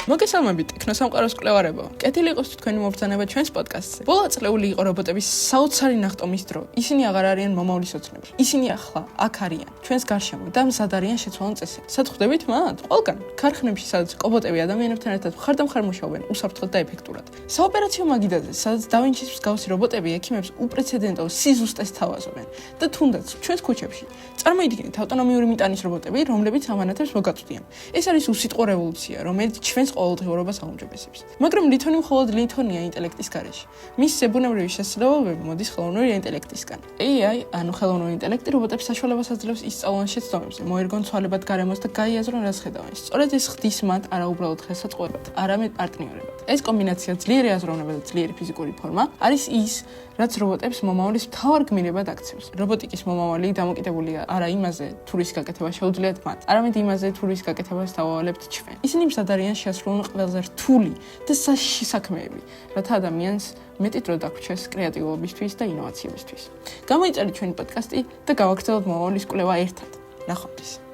მოგესალმებით ტექნოსამყაროს კვლევარებო. კეთილი იყოს თქვენი მობრძანება ჩვენს პოდკასტზე. ბოლო წლეული იყო რობოტების საოცარი ნახტომის დრო. ისინი აღარ არიან მომავლის ოცნები. ისინი ახლა აქ არიან, ჩვენს გარშემო და მზად არიან შეცვალონ წესით. სად ხვდებით მათ? ყველგან, ქარხნებში, სადაც რობოტები ადამიანებთან ერთად მხარდამხარ მუშაობენ, უსაფრთხოდ და ეფექტურად. საოპერაციო მაგიდაზე, სადაც დავინჩის მსგავსი რობოტები ექიმებს უპრეცედენტო სიზუსტეს თავაზობენ და თუნდაც ჩვენს ქუჩებში. წარმოიდგინეთ ავტონომიური მიტანის რობოტები, რომლებიც ამანათებს მოგაწვდიან. ეს არის უსიტყვო რევოლუცია, რომელიც ჩვენს ყოველდღიურობას აუმჯობესებს. მაგრამ ლითონი მხოლოდ ლითონია ინტელექტის გარეშე. მის ზებუნებრივი შესაძლებლობები მოდის ხელოვნური ინტელექტისგან. AI, ანუ ხელოვნური ინტელექტი რობოტებს საშუალებას აძლევს ისწავლონ შეცდომებზე, მოერგონ ცვალებად გარემოს და გაიაზრონ რას ხედავენ. სწორედ ეს ხდის მათ არა უბრალოდ ხელსაწყოებად, არამედ პარტნიორებად. ეს კომბინაცია ძლიერი აზროვნება და ძლიერი ფიზიკური ფორმა არის ის, რაც რობოტებს მომავლის მთავარ გმირებად აქცევს. რობოტიკის მომავალი დამოკიდებულია არა იმაზე, თუ რის გაკეთება შეუძლიათ მათ, არამედ იმაზე, თუ რის გაკეთებას დავავალებთ ჩვენ. ისინი მზად არიან შეასრულონ ყველაზე რთული და საშიში საქმეები, რათა ადამიანს მეტი დრო დაგვრჩეს კრეატიულობისთვის და ინოვაციებისთვის. გამოიწერეთ ჩვენი პოდკასტი და გავაგრძელოთ მომავლის კვლევა ერთად. ნახვამდის.